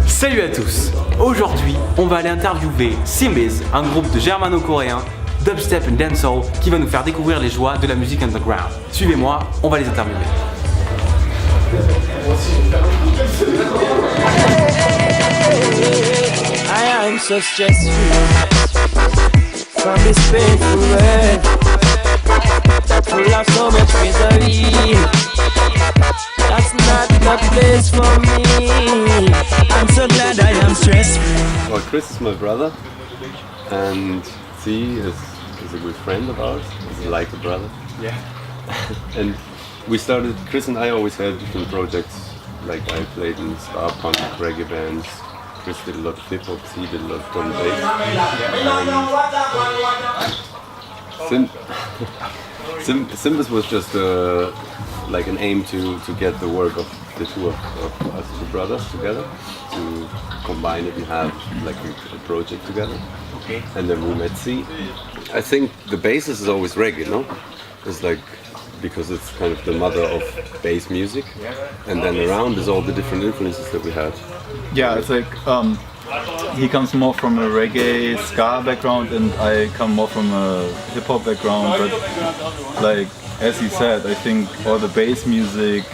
Salut à tous! Aujourd'hui, on va aller interviewer Symbiz, un groupe de germano-coréens, dubstep and dancehall qui va nous faire découvrir les joies de la musique underground. Suivez-moi, on va les interviewer. I am so stress-free from this painful world that full of so much misery. That's not the place for me. I'm so glad I am stress-free. Well, Chris is my brother, and Z is a good friend of ours. He's like a brother. Yeah. And we started. Chris and I always had different projects. Like I played in ska punk, reggae bands. Chris did a lot of hip hop. Z did a lot of drum and bass. Symbiz was just like an aim to get the work of the two of us two brothers together, to combine it and have like a project together. Okay. And then we met Z. I think the basis is always reggae, no? It's like, because it's kind of the mother of bass music, and then around is all the different influences that we had. Yeah, it's like he comes more from a reggae ska background, and I come more from a hip hop background. But like as he said, I think all the bass music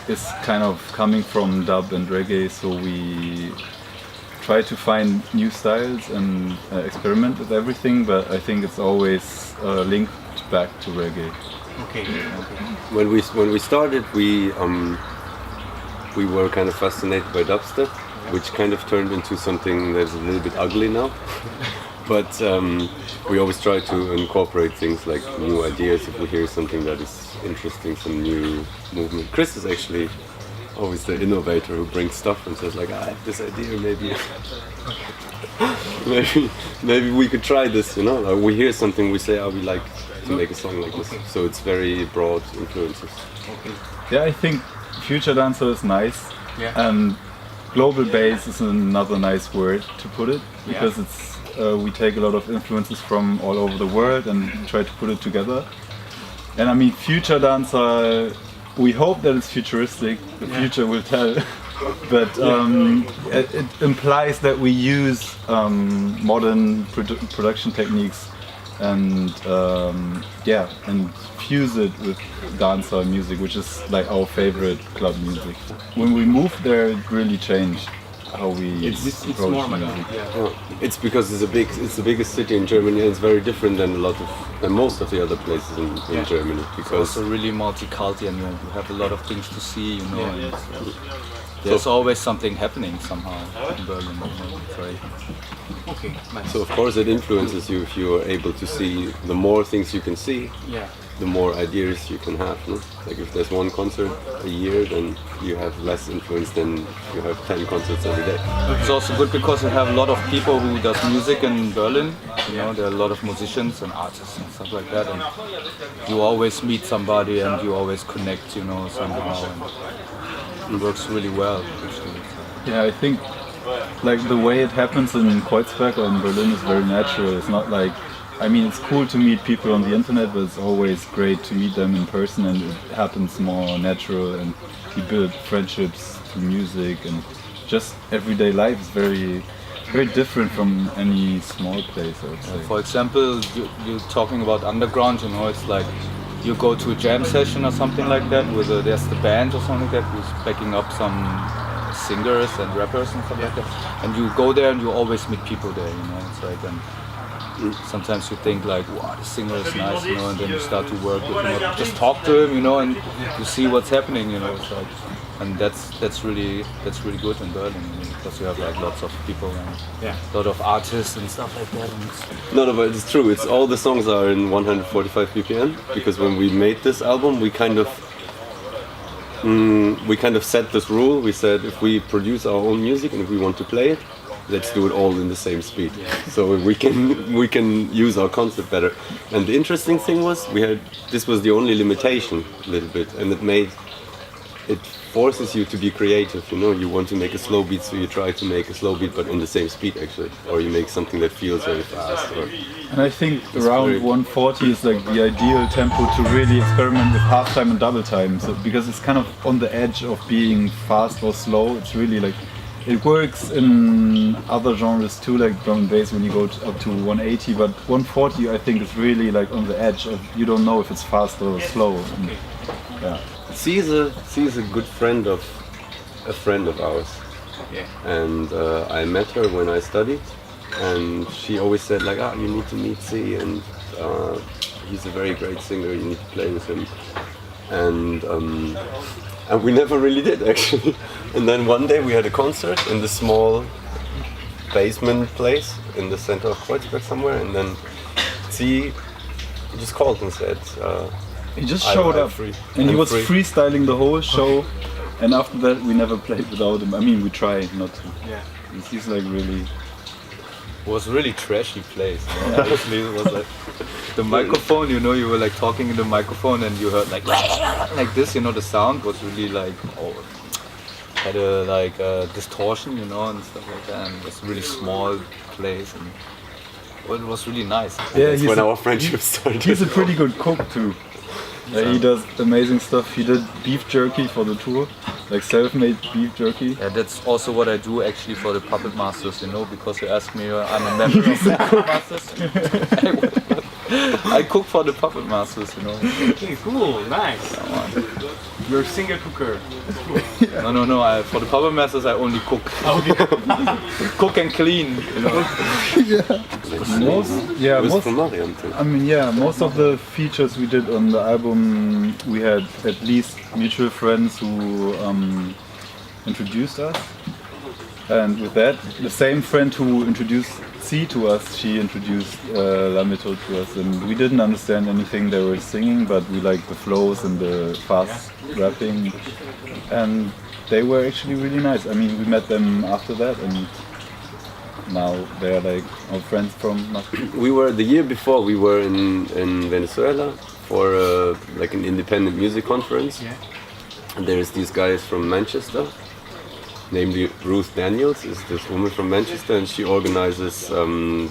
is kind of coming from dub and reggae, so we try to find new styles and experiment with everything. But I think it's always linked back to reggae. Okay. When we started, we were kind of fascinated by dubstep, which kind of turned into something that's a little bit ugly now. But we always try to incorporate things like new ideas if we hear something that is interesting, some new movement. Chris is actually always the innovator who brings stuff and says like, I have this idea, maybe we could try this, you know? Like we hear something, we say, we like to make a song like this. So it's very broad influences. Okay. Yeah, I think future dancer is nice. Yeah. And global bass is another nice word to put it, because it's we take a lot of influences from all over the world and try to put it together. And I mean, future dancer, we hope that it's futuristic. The future will tell. But it implies that we use modern production techniques and and fuse it with dancehall music, which is like our favorite club music. When we moved there, it really changed how we approach more music. It's because it's the biggest city in Germany, and it's very different than most of the other places in Germany. Because it's also really multi-cultural, and you have a lot of things to see, you know. And there's always something happening somehow in Berlin. Okay. Nice. So of course it influences you if you are able to see. The more things you can see, the more ideas you can have. No? Like if there's one concert a year, then you have less influence than you have 10 concerts every day. It's also good because you have a lot of people who does music in Berlin. You know, there are a lot of musicians and artists and stuff like that, and you always meet somebody and you always connect, you know, somehow. And it works really well, actually. Yeah, I think like the way it happens in Kreuzberg or in Berlin is very natural. It's not like, I mean, it's cool to meet people on the internet, but it's always great to meet them in person, and it happens more natural, and you build friendships through music, and just everyday life is very, very different from any small place, I would say. For example, you're talking about underground, you know, it's like you go to a jam session or something like that, with there's the band or something like that who's backing up some singers and rappers and stuff like that, and you go there and you always meet people there, you know. It's like, and sometimes you think like, wow, the singer is nice, you know, and then you start to work with him, or just talk to him, you know, and you see what's happening, you know. It's like, and that's really good in Berlin, you know, because you have like lots of people and a lot of artists and stuff like that. And No, but it's true. It's all the songs are in 145 BPM, because when we made this album, we kind of set this rule. We said if we produce our own music and if we want to play it, let's do it all in the same speed, so we can use our concept better. And the interesting thing was this was the only limitation a little bit, and it made it forces you to be creative, you know. You want to make a slow beat, so you try to make a slow beat, but in the same speed actually, or you make something that feels very fast. And I think around 140 is like the ideal tempo to really experiment with half time and double time. So because it's kind of on the edge of being fast or slow. It's really like it works in other genres too, like drum and bass when you go up to 180. But 140 I think is really like on the edge of you don't know if it's fast or slow. And, yeah. C is a good friend of a friend of ours. Yeah. And I met her when I studied, and she always said like, you need to meet C, and he's a very great singer. You need to play with him. And we never really did actually. And then one day we had a concert in the small basement place in the center of Kreuzberg somewhere, and then C just called and said. He just showed up, and he was freestyling the whole show. And after that, we never played without him. I mean, we tried not to. Yeah. He's like really. It was really trashy place. You know? Honestly, it was like the microphone. You know, you were like talking in the microphone, and you heard like this. You know, the sound was really like had a like distortion. You know, and stuff like that. And it was a really small place, and it was really nice. Yeah, that's when our friendship started. He's a pretty good cook too. He does amazing stuff. He did beef jerky for the tour, like self-made beef jerky. Yeah, that's also what I do actually for the Puppet Masters, you know, because you asked me, I'm a member of the Puppet Masters. I cook for the Puppet Masters, you know. Okay, cool, nice. You're a singer cooker. No. For the Puppet Masters, I only cook. Cook and clean, you know. Most of the features we did on the album, we had at least mutual friends who introduced us. And with that, the same friend who introduced C to us, she introduced La Méthode to us, and we didn't understand anything they were singing, but we liked the flows and the fast rapping, and they were actually really nice. I mean, we met them after that, and now they're like our friends from Maastricht. We were the year before. We were in Venezuela for like an independent music conference. Yeah. And there's these guys from Manchester. Namely, Ruth Daniels is this woman from Manchester, and she organizes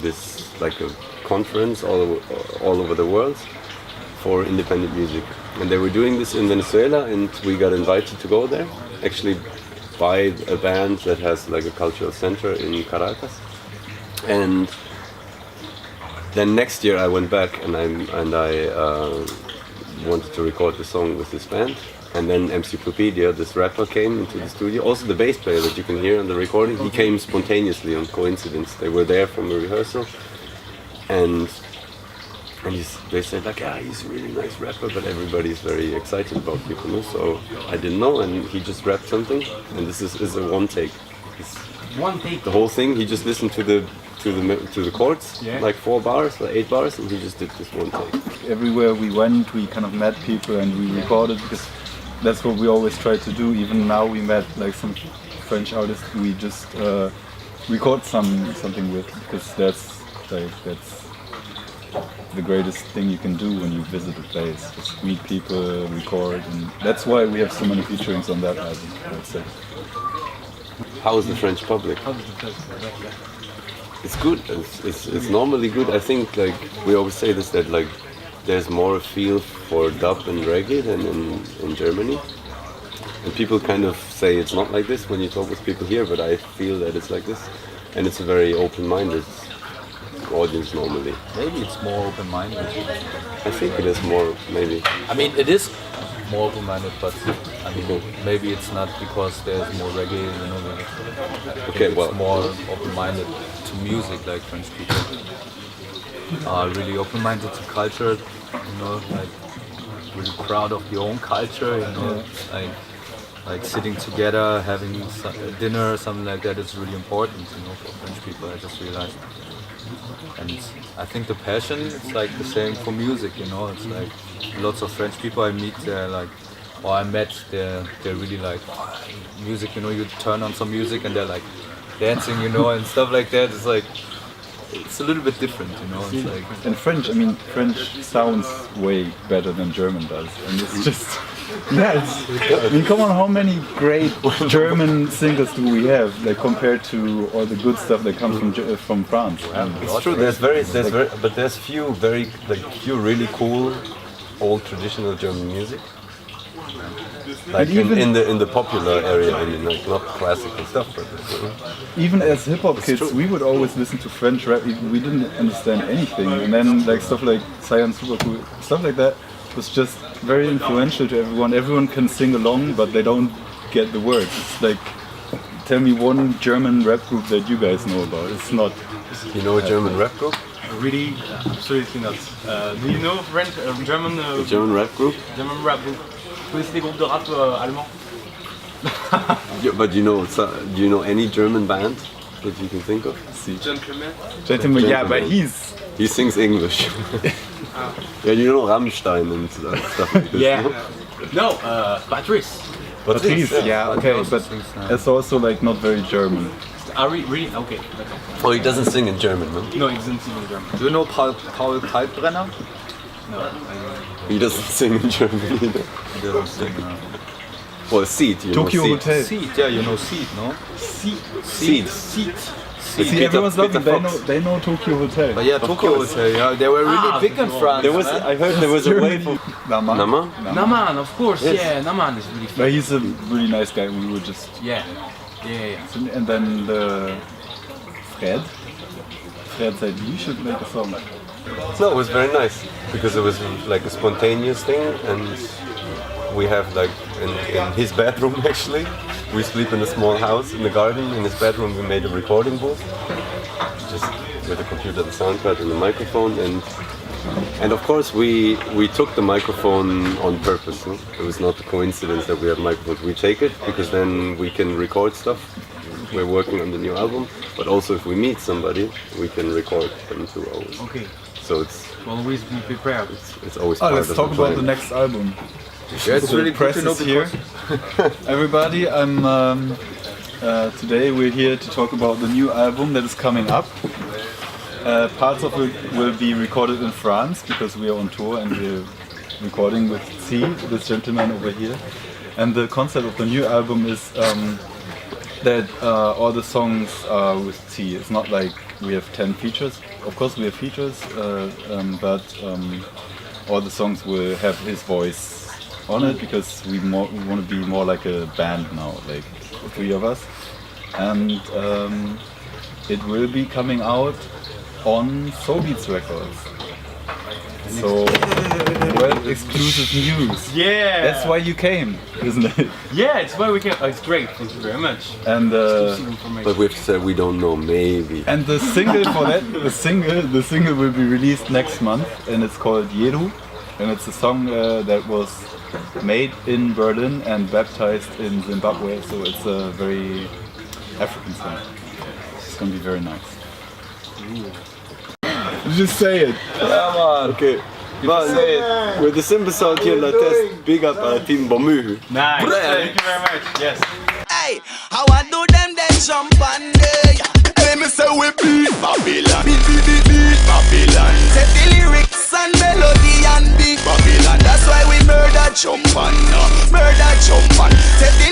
this like a conference all over the world for independent music. And they were doing this in Venezuela, and we got invited to go there, actually by a band that has like a cultural center in Caracas. And then next year I went back and I wanted to record the song with this band. And then Encyclopedia, this rapper, came into the studio. Also the bass player that you can hear on the recording, he came spontaneously on coincidence. They were there from a rehearsal, and they said like, he's a really nice rapper, but everybody's very excited about him. So I didn't know, and he just rapped something, and this is a one take. One take. The whole thing. He just listened to the chords, like 4 bars or 8 bars, and he just did this one take. Everywhere we went, we kind of met people and we recorded, because that's what we always try to do. Even now we met like some French artists we just record something with, because that's the greatest thing you can do when you visit a place. Just meet people, record, and that's why we have so many featurings on that album, I would say. How is the French public? It's good. It's normally good. I think like we always say this, that like there's more a feel for dub and reggae than in Germany. And people kind of say it's not like this when you talk with people here, but I feel that it's like this. And it's a very open-minded audience normally. Maybe it's more open-minded. I think it is more, maybe. I mean, it is more open-minded, but I mean, maybe it's not because there's more reggae, you know. Okay, well, it's more open-minded to music, like French people are really open-minded to culture, you know, like really proud of your own culture, you know, like sitting together, having dinner, something like that is really important, you know, for French people. I just realized. And I think the passion is like the same for music, you know. It's like lots of French people I meet, they're like, or I met, they're really like music, you know. You turn on some music and they're like dancing, you know, and stuff like that. It's like, it's a little bit different, you know. It's like, and French, I mean, French sounds way better than German does, and it's just Yeah, I mean, come on, how many great German singers do we have, like compared to all the good stuff that comes from France? It's true. There's few really cool old traditional German music. Like in the popular area, I mean, like not classical stuff, but even as hip hop kids, we would always listen to French rap. We didn't understand anything, and then like stuff like Science Super Cool, stuff like that was just very influential to everyone. Everyone can sing along, but they don't get the words. It's like, tell me one German rap group that you guys know about. It's not. You know a German rap group? Really? Absolutely not. Do you know French, German? German rap group? German rap group. Vous connaissez des groupes de rap allemands? Yeah, but do you know any German band that you can think of? Gentleman, yeah, but he sings English. Yeah, you know Rammstein and stuff like this. Yeah. No? No, Patrice. Patrice, yeah, okay, but it's also like not very German. Really? Okay. Oh, he doesn't sing in German, no? No, he doesn't sing in German. Do you know Paul Kaltbrenner? No. He doesn't sing in German either. He doesn't sing. Well, Seed, you Tokyo know Seed. Hotel. Seed, yeah, you know Seed, no? Seed. See, everyone's laughing. They know Tokyo Hotel. But yeah, Tokyo Hotel, yeah, they were really big in France. I heard there was a wave of Nama. Naman, of course, Yes. yeah, Naman is really fun. But he's a really nice guy. We were just. Yeah. And then Fred said, you should make a song. No, it was very nice because it was like a spontaneous thing, and we have like in his bedroom actually. We sleep in a small house in the garden. In his bedroom, we made a recording booth, just with a computer, the sound card, and the microphone, and of course we took the microphone on purpose. No? It was not a coincidence that we have microphones. We take it because then we can record stuff. We're working on the new album, but also if we meet somebody, we can record them too always. Okay. So it's Always be prepared. it's always. Oh, part let's of talk the about plan. the next album. Yeah, it's really Press good to know is here. Everybody, today we're here to talk about the new album that is coming up. Parts of it will be recorded in France because we are on tour and we're recording with C, this gentleman over here. And the concept of the new album is that all the songs are with T. It's not like we have 10 features. Of course we have features, but all the songs will have his voice on it because we want to be more like a band now, like the three of us. And it will be coming out on Symbiz Records. So, well, exclusive news. Yeah. That's why you came, isn't it? Yeah, it's why we can. Oh, it's great. Thank you very much. And But we have to say we don't know. Maybe. and the single for that, the single will be released next month, and it's called Yeru, and it's a song that was made in Berlin and baptized in Zimbabwe. So it's a very African song. It's gonna be very nice. Just say it. Yeah, man. Okay. Man, with the Symbiz sound here, la test, big up Team Bomu. Nice. Thank you very much. Yes. Hey, how I do them jump on day. Hey, me say we beat Babylon. Beat Babylon. Set the lyrics and melody and beat Babylon. That's why we murder jump on. Murder jump on. Set the